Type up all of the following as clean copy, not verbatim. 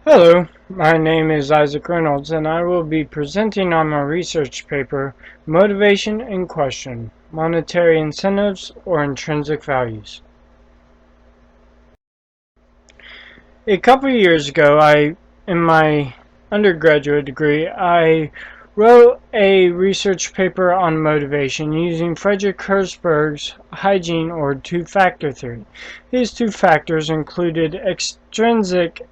Hello, my name is Isaac Reynolds and I will be presenting on my research paper, Motivation in Question, Monetary Incentives or Intrinsic Values. A couple of years ago, in my undergraduate degree, I wrote a research paper on motivation using Frederick Herzberg's hygiene or two-factor theory. These two factors included extrinsic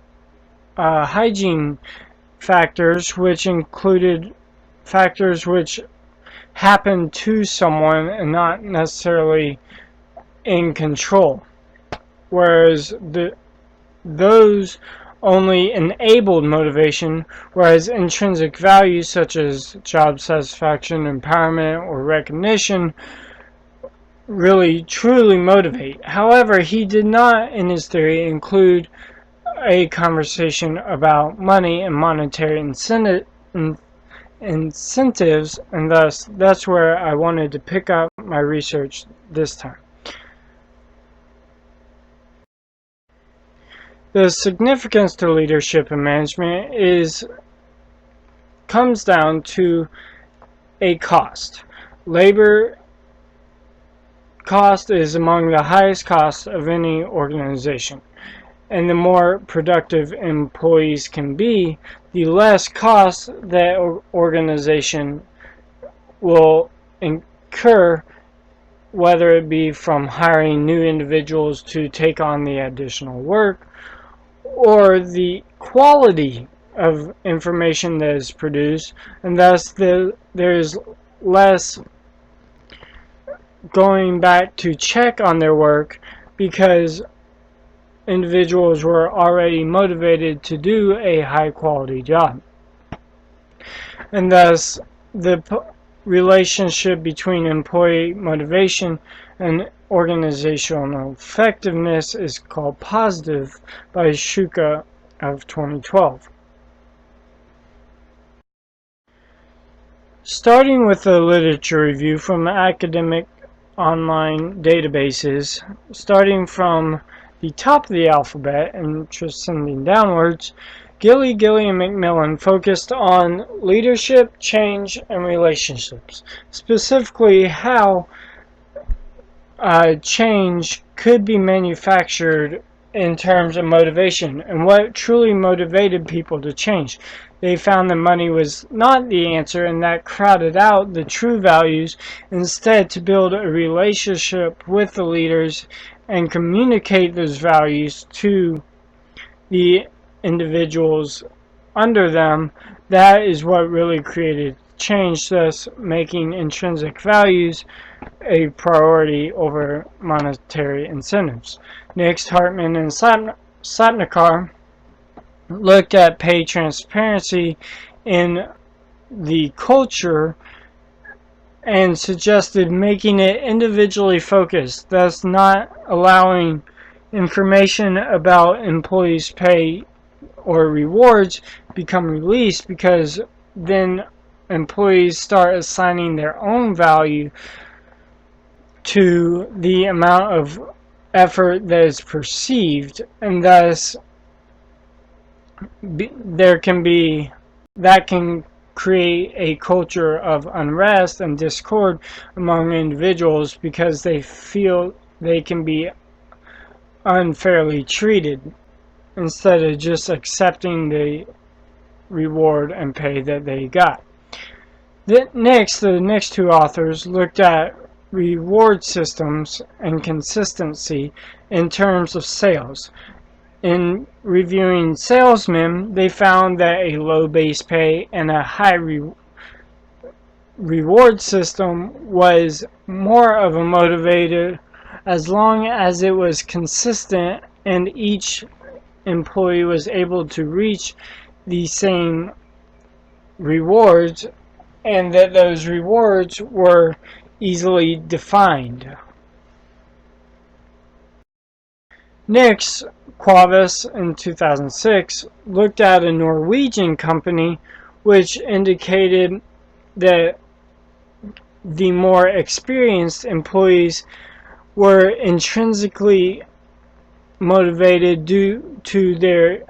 hygiene factors, which included factors which happen to someone and not necessarily in control, whereas those only enabled motivation, whereas intrinsic values such as job satisfaction, empowerment, or recognition really truly motivate. However, he did not in his theory include a conversation about money and monetary incentives, and thus that's where I wanted to pick up my research this time. The significance to leadership and management comes down to a cost. Labor cost is among the highest costs of any organization. And the more productive employees can be, the less costs that organization will incur, whether it be from hiring new individuals to take on the additional work, or the quality of information that is produced, and thus there is less going back to check on their work because individuals were already motivated to do a high quality job. And thus the relationship between employee motivation and organizational effectiveness is called positive by Shuka of 2012. Starting with a literature review from academic online databases, starting from the top of the alphabet and ascending downwards, Gilly, and McMillan focused on leadership, change, and relationships. Specifically, how change could be manufactured in terms of motivation and what truly motivated people to change. They found that money was not the answer, and that crowded out the true values. Instead, to build a relationship with the leaders and communicate those values to the individuals under them, that is what really created change, thus making intrinsic values a priority over monetary incentives. Next, Hartman and Slapnikar looked at pay transparency in the culture and suggested making it individually focused, thus not allowing information about employees' pay or rewards become released, because then employees start assigning their own value to the amount of effort that is perceived, and thus that can create a culture of unrest and discord among individuals because they feel they can be unfairly treated instead of just accepting the reward and pay that they got. The next two authors looked at reward systems and consistency in terms of sales. In reviewing salesmen, they found that a low base pay and a high reward system was more of a motivator as long as it was consistent and each employee was able to reach the same rewards, and that those rewards were easily defined. Next, Quavis in 2006 looked at a Norwegian company which indicated that the more experienced employees were intrinsically motivated due to their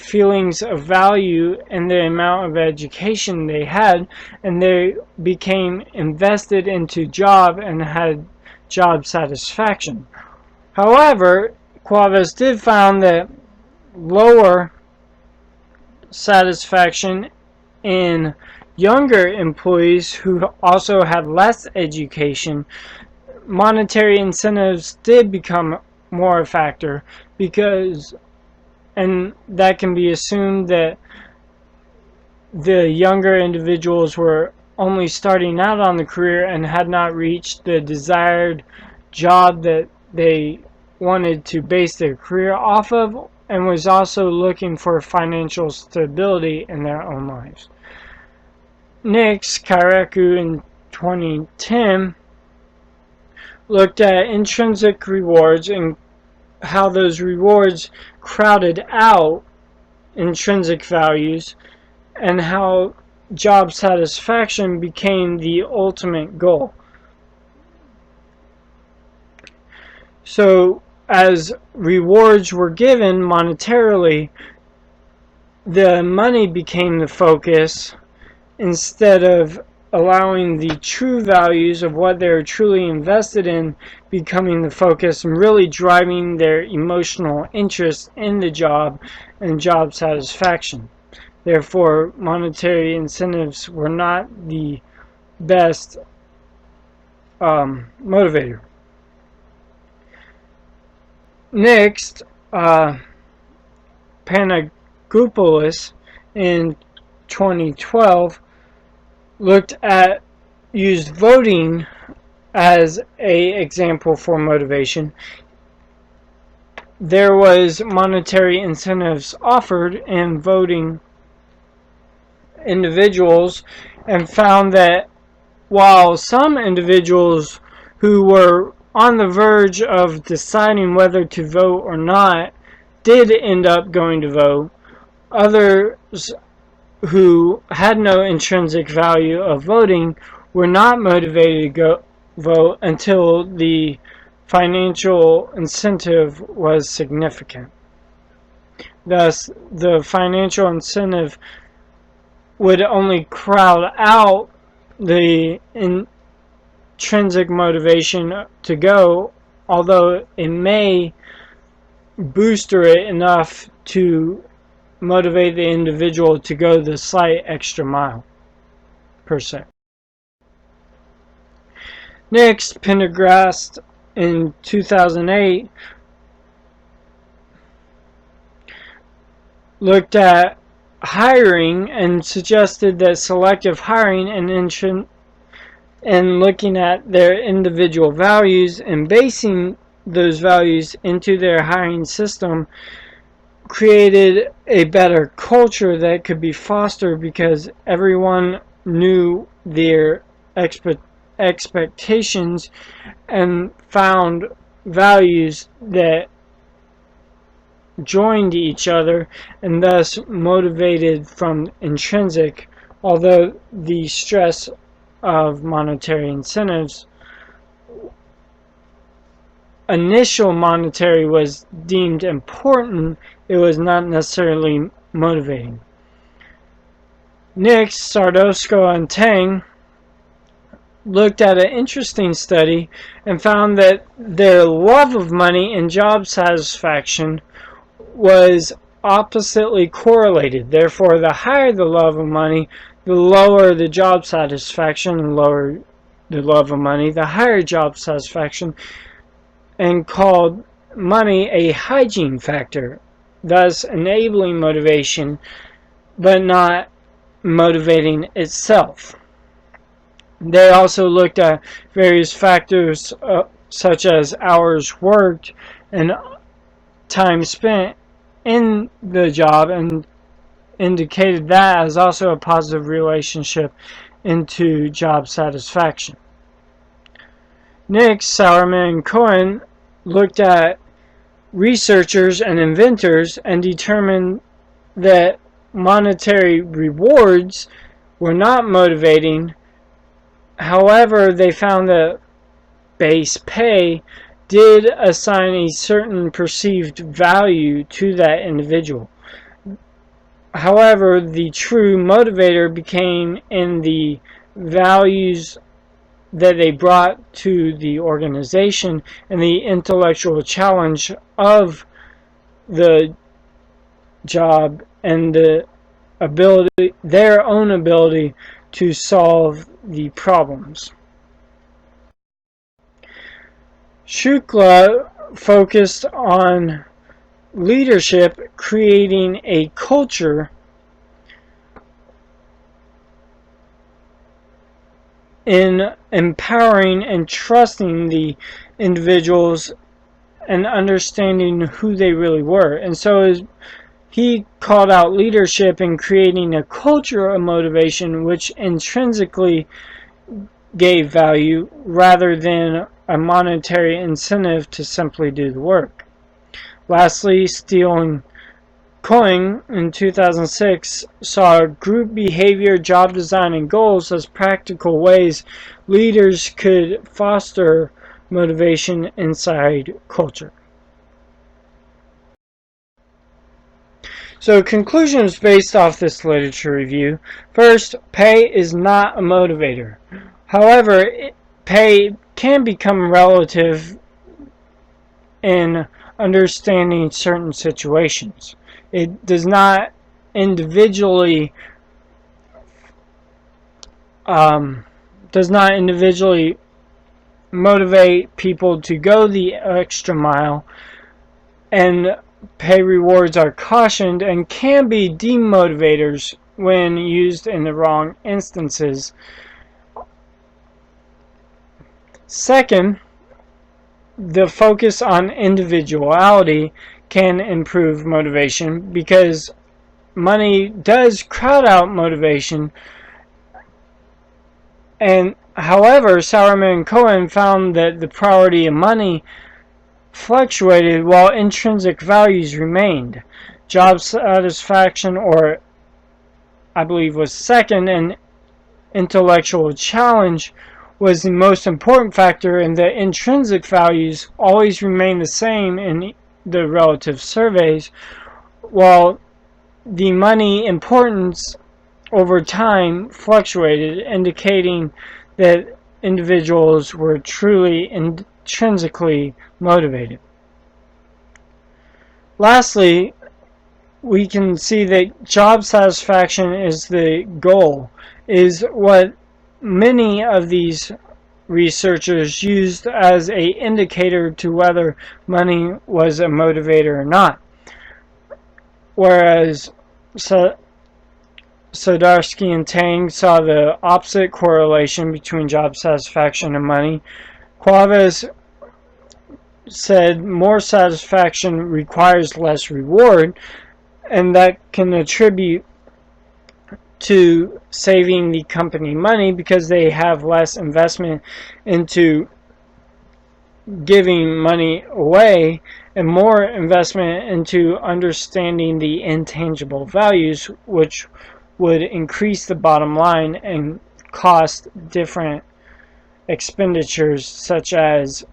feelings of value in the amount of education they had, and they became invested into job and had job satisfaction. However, Cuevas did find that lower satisfaction in younger employees who also had less education. Monetary incentives did become more a factor, because, and that can be assumed that the younger individuals were only starting out on the career and had not reached the desired job that they wanted to base their career off of, and was also looking for financial stability in their own lives. Next, Kaireku in 2010 looked at intrinsic rewards and how those rewards crowded out intrinsic values, and how job satisfaction became the ultimate goal. So as rewards were given monetarily, the money became the focus instead of allowing the true values of what they're truly invested in becoming the focus and really driving their emotional interest in the job and job satisfaction. Therefore, monetary incentives were not the best motivator. Next, Panagopoulos in 2012 used voting as a example for motivation. There was monetary incentives offered in voting individuals, and found that while some individuals who were on the verge of deciding whether to vote or not did end up going to vote, others who had no intrinsic value of voting were not motivated to go vote until the financial incentive was significant. Thus, the financial incentive would only crowd out the intrinsic motivation to go, although it may booster it enough to motivate the individual to go the slight extra mile, per se. Next, Pendergast in 2008 looked at hiring and suggested that selective hiring and looking at their individual values and basing those values into their hiring system created a better culture that could be fostered, because everyone knew their expectations and found values that joined each other and thus motivated from intrinsic, although the stress of monetary incentives, initial monetary was deemed important, it was not necessarily motivating. Next, Sardosco and Tang looked at an interesting study and found that their love of money and job satisfaction was oppositely correlated. Therefore, the higher the love of money, the lower the job satisfaction, and lower the love of money, the higher job satisfaction, and called money a hygiene factor, thus enabling motivation but not motivating itself. They also looked at various factors such as hours worked and time spent in the job, and indicated that as also a positive relationship into job satisfaction. Next, Sauerman and Cohen looked at researchers and inventors and determined that monetary rewards were not motivating. However, they found that base pay did assign a certain perceived value to that individual. However, the true motivator became in the values that they brought to the organization and the intellectual challenge of the job and the ability, their own ability to solve the problems. Shukla focused on leadership, creating a culture in empowering and trusting the individuals and understanding who they really were. And so he called out leadership in creating a culture of motivation which intrinsically gave value rather than a monetary incentive to simply do the work. Lastly, Steele and Cohen in 2006 saw group behavior, job design, and goals as practical ways leaders could foster motivation inside culture. So conclusions based off this literature review. First, pay is not a motivator. However, pay can become relative in understanding certain situations. It does not individually motivate people to go the extra mile, and pay rewards are cautioned and can be demotivators when used in the wrong instances. Second, the focus on individuality can improve motivation because money does crowd out motivation. And however, Sauerman and Cohen found that the priority of money fluctuated while intrinsic values remained. Job satisfaction, or I believe was second, and intellectual challenge was the most important factor, and the intrinsic values always remain the same in the relative surveys, while the money importance over time fluctuated, indicating that individuals were truly intrinsically motivated. Lastly, we can see that job satisfaction is the goal, is what many of these researchers used as an indicator to whether money was a motivator or not. Whereas Sodarsky and Tang saw the opposite correlation between job satisfaction and money. Quaves said more satisfaction requires less reward, and that can attribute to saving the company money because they have less investment into giving money away and more investment into understanding the intangible values, which would increase the bottom line and cost different expenditures, such as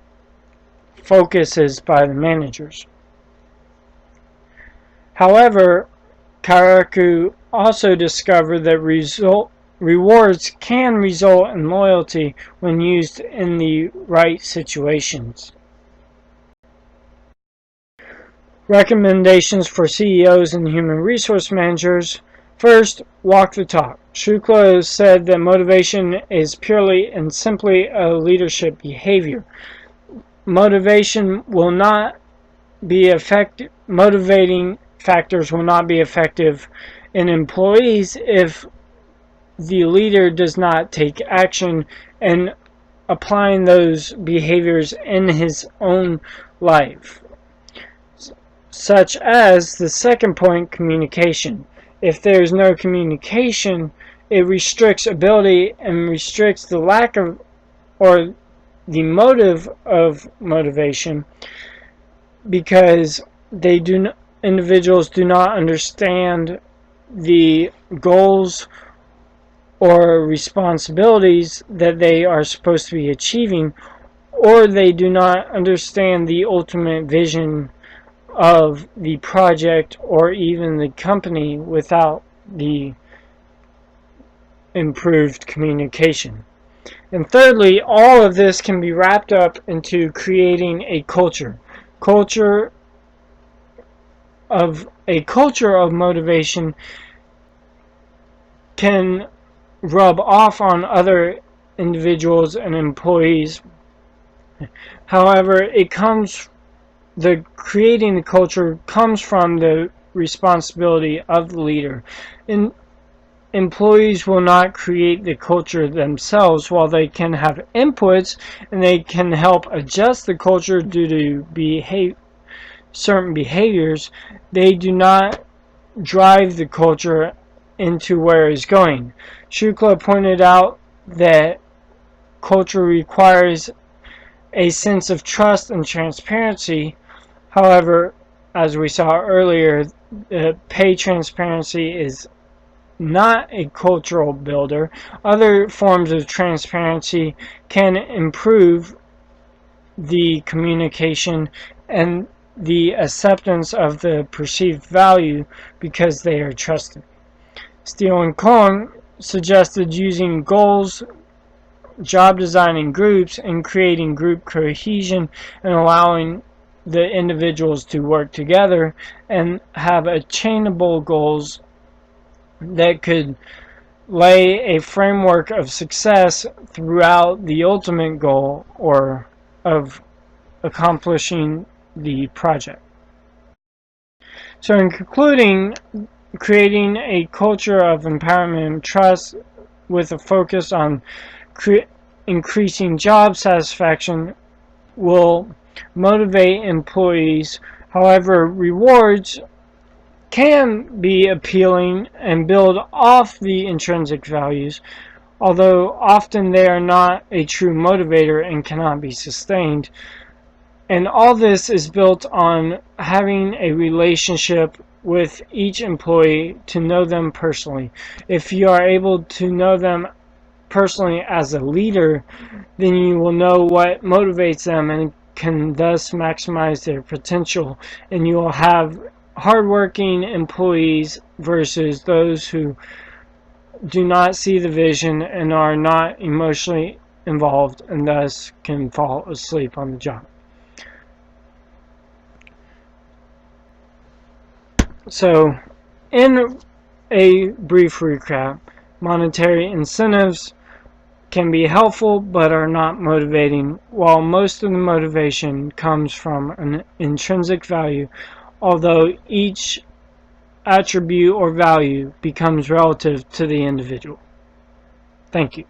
focuses by the managers. However, Karaku also discovered that rewards can result in loyalty when used in the right situations. Recommendations for CEOs and human resource managers. First, walk the talk. Shukla said that motivation is purely and simply a leadership behavior. Motivation will not be effective. Motivating factors will not be effective in employees if the leader does not take action and applying those behaviors in his own life. Such as the second point, communication. If there is no communication, it restricts ability and restricts the lack of or the motive of motivation, because individuals do not understand the goals or responsibilities that they are supposed to be achieving, or they do not understand the ultimate vision of the project or even the company without the improved communication. And thirdly, all of this can be wrapped up into creating a culture. A culture of motivation can rub off on other individuals and employees. However, creating the culture comes from the responsibility of the leader. And employees will not create the culture themselves. While they can have inputs and they can help adjust the culture due to certain behaviors, they do not drive the culture into where it's going. Shukla pointed out that culture requires a sense of trust and transparency. However, as we saw earlier, pay transparency is not a cultural builder. Other forms of transparency can improve the communication and the acceptance of the perceived value because they are trusted. Steele and Kong suggested using goals, job designing groups, and creating group cohesion and allowing the individuals to work together and have attainable goals that could lay a framework of success throughout the ultimate goal or of accomplishing the project. So in concluding, creating a culture of empowerment and trust with a focus on increasing job satisfaction will motivate employees. However, rewards can be appealing and build off the intrinsic values, although often they are not a true motivator and cannot be sustained. And all this is built on having a relationship with each employee to know them personally. If you are able to know them personally as a leader, then you will know what motivates them and can thus maximize their potential, and you will have hardworking employees versus those who do not see the vision and are not emotionally involved and thus can fall asleep on the job. So, in a brief recap, monetary incentives can be helpful but are not motivating, while most of the motivation comes from an intrinsic value, although each attribute or value becomes relative to the individual. Thank you.